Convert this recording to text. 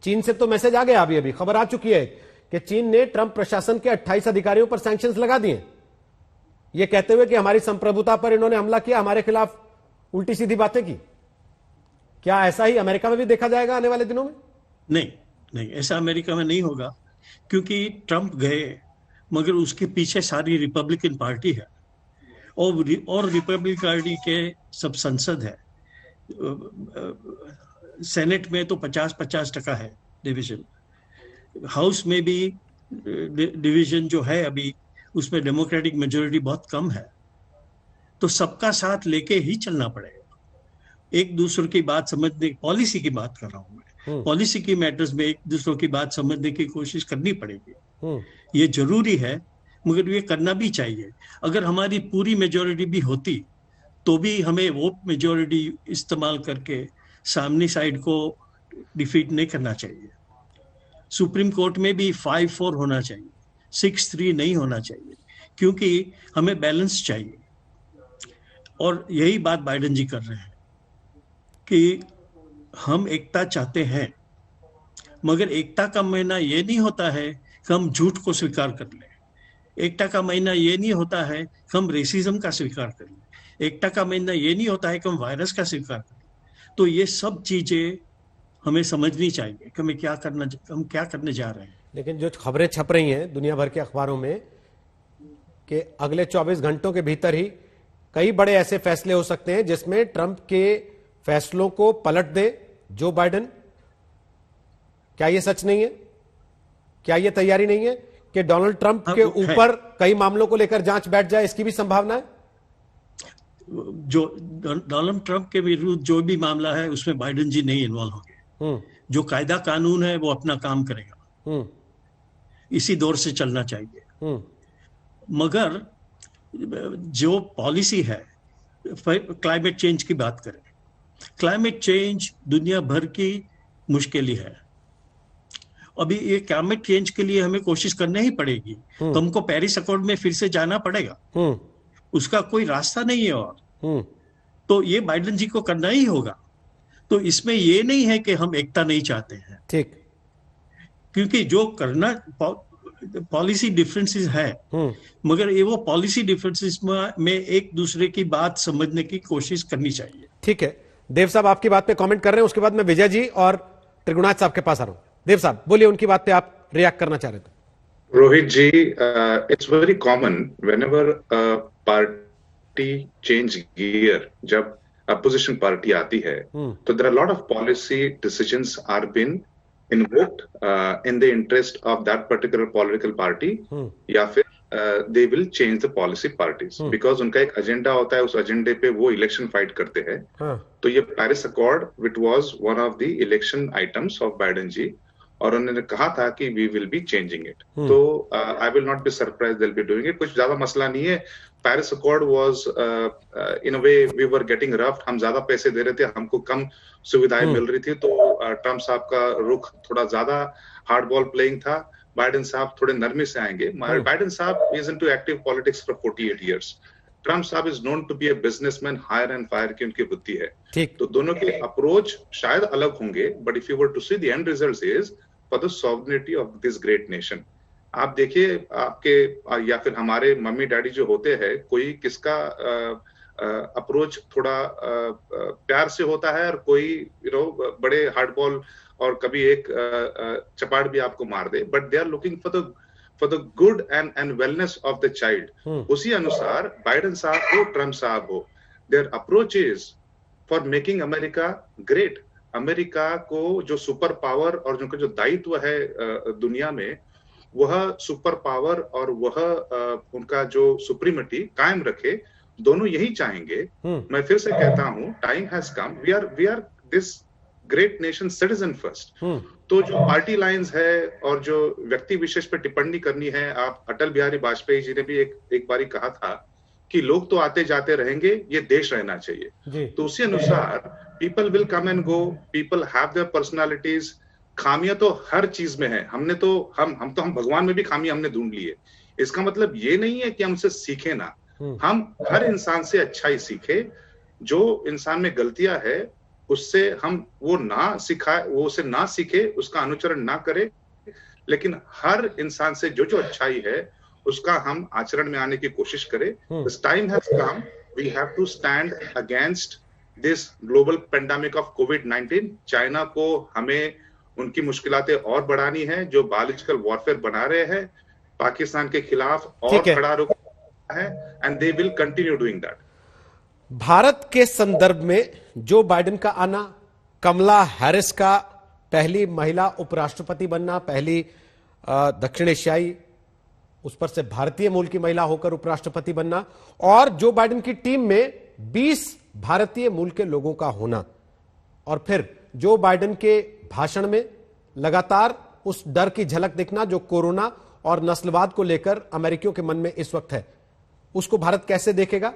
चीन से तो मैसेज आ गया, अभी अभी खबर आ चुकी है कि चीन ने ट्रंप प्रशासन के 28 अधिकारियों पर सैंक्शंस लगा दिए, ये कहते हुए कि हमारी संप्रभुता पर इन्होंने हमला किया, हमारे खिलाफ उल्टी सीधी बातें की। क्या ऐसा ही अमेरिका में भी देखा जाएगा आने वाले दिनों में? नहीं नहीं, ऐसा अमेरिका में नहीं होगा, क्योंकि ट्रंप गए मगर उसके पीछे सारी रिपब्लिकन पार्टी है और रिपब्लिकन पार्टी के सब संसद है। सेनेट में तो 50-50% है डिवीजन, हाउस में भी डिवीजन जो है अभी उसमें डेमोक्रेटिक मेजोरिटी बहुत कम है, तो सबका साथ लेके ही चलना पड़ेगा। एक दूसरे की बात समझने, पॉलिसी की बात कर रहा हूं मैं, पॉलिसी की मैटर्स में एक दूसरे की बात समझने की कोशिश करनी पड़ेगी। ये जरूरी है, मगर ये करना भी चाहिए। अगर हमारी पूरी मेजोरिटी भी होती तो भी हमें वो मेजोरिटी इस्तेमाल करके सामने साइड को डिफीट नहीं करना चाहिए। सुप्रीम कोर्ट में भी 5-4 होना चाहिए, 6-3 नहीं होना चाहिए, क्योंकि हमें बैलेंस चाहिए। और यही बात बाइडेन जी कर रहे हैं कि हम एकता चाहते हैं, मगर एकता का महीना ये नहीं होता है कि हम झूठ को स्वीकार कर लें। एकता का महीना ये नहीं होता है कि हम रेसिज्म का स्वीकार कर लें। एकता का महीना ये नहीं होता है कि हम वायरस का स्वीकार कर लें। तो ये सब चीजें हमें समझनी चाहिए कि हम क्या करने जा रहे हैं। लेकिन जो खबरें छप रही हैं दुनिया भर के अखबारों में कि अगले 24 घंटों के भीतर ही कई बड़े ऐसे फैसले हो सकते हैं जिसमें ट्रंप के फैसलों को पलट दे जो बाइडेन, क्या यह सच नहीं है? क्या यह तैयारी नहीं है कि डोनाल्ड ट्रंप के ऊपर कई मामलों को लेकर जांच बैठ जाए? इसकी भी संभावना है। जो डोनाल्ड ट्रंप के विरुद्ध जो भी मामला है उसमें बाइडेन जी नहीं इन्वॉल्व होंगे। जो कायदा कानून है वो अपना काम करेगा, इसी दौर से चलना चाहिए। मगर जो पॉलिसी है, क्लाइमेट चेंज की बात करें, क्लाइमेट चेंज दुनिया भर की मुश्किल है। अभी ये क्लाइमेट चेंज के लिए हमें कोशिश करनी ही पड़ेगी, तो हमको पेरिस अकॉर्ड में फिर से जाना पड़ेगा। उसका कोई रास्ता नहीं है और तो ये बाइडेन जी को करना ही होगा। तो इसमें ये नहीं है कि हम एकता नहीं चाहते हैं, ठीक, क्योंकि जो करना पॉलिसी डिफरेंसेस है, मगर ये वो पॉलिसी डिफरेंसेस में एक दूसरे की बात समझने की कोशिश करनी चाहिए। ठीक है, देव साहब आपकी बात पे कमेंट कर रहे हैं, उसके बाद मैं विजय जी और त्रिगुणाथ साहब के पास आ रहा हूं। देव साहब बोलिए, उनकी बात पे आप रिएक्ट करना चाह रहे थे। Rohit ji, it's very common whenever party change gear, जब अपोजिशन पार्टी आती है तो there are lot of policy decisions are been invoked in the interest of that particular political party, या फिर they will change the policy parties because उनका एक agenda होता है, उस एजेंडे पे वो इलेक्शन फाइट करते हैं। तो ये Paris accord which was one of the election items of Biden ji, और उन्होंने कहा था कि we will be changing it. तो I will not be surprise they will be doing it. कुछ ज्यादा मसला नहीं है। Paris accord was in a way we were getting roughed, हम ज्यादा पैसे दे रहे थे, हमको कम सुविधाएं मिल रही थी, तो ट्रम्प साहब का रुख थोड़ा ज्यादा हार्ड बॉल प्लेइंग था। बाइडेन साहब थोड़े नरमी से आएंगे। बाइडेन साहब is into active politics for 48 years. Trump साहब is known to be a businessman, hire and fire की उनकी बुद्धि है। तो दोनों के अप्रोच शायद अलग होंगे, but if you were to see the end results is for the sovereignty of this great nation. आप देखिए, आपके या फिर हमारे मम्मी डैडी जो होते हैं, कोई किसका अप्रोच थोड़ा प्यार से होता है और कोई बड़े हार्ड बॉल, और कभी एक चपाट भी आपको मार दे, but they are looking for the good and wellness of the child. उसी अनुसार बाइडेन साहब हो, ट्रम्प साहब हो, their approach is for making America great. America को जो सुपर पावर और जो दायित्व है दुनिया में, वह सुपर पावर और वह उनका जो सुप्रीमिटी कायम रखे, दोनों यही चाहेंगे। मैं फिर से कहता हूं, time has come, we are this great nation citizen first. तो जो पार्टी लाइंस है और जो व्यक्ति विशेष पे टिप्पणी करनी है, आप अटल बिहारी वाजपेयी जी ने भी एक बारी कहा था कि लोग तो आते जाते रहेंगे, ये देश रहना चाहिए। तो उसी अनुसार people will come and go, people have their personalities. खामियां तो हर चीज में है। हम भगवान में भी खामियां हमने ढूंढ ली है। इसका मतलब ये नहीं है कि हमसे सीखे ना, हम हर इंसान से अच्छा ही सीखे। जो इंसान में गलतियां है उससे हम वो उसे ना सीखे, उसका अनुचरण ना करे, लेकिन हर इंसान से जो जो अच्छाई है उसका हम आचरण में आने की कोशिश करें. This time has come. We have to stand against this global pandemic of COVID-19. China को हमें उनकी मुश्किलातें और बढ़ानी है, जो बायोलॉजिकल वॉरफेयर बना रहे हैं पाकिस्तान के खिलाफ, और खड़ा रुकना है, and they will continue doing that. Bharat के संदर्भ में जो बाइडेन का आना, कमला हैरिस का पहली महिला उपराष्ट्रपति बनना, पहली दक्षिण एशियाई, उस पर से भारतीय मूल की महिला होकर उपराष्ट्रपति बनना, और जो बाइडेन की टीम में 20 भारतीय मूल के लोगों का होना, और फिर जो बाइडेन के भाषण में लगातार उस डर की झलक दिखना जो कोरोना और नस्लवाद को लेकर अमेरिकियों के मन में इस वक्त है, उसको भारत कैसे देखेगा?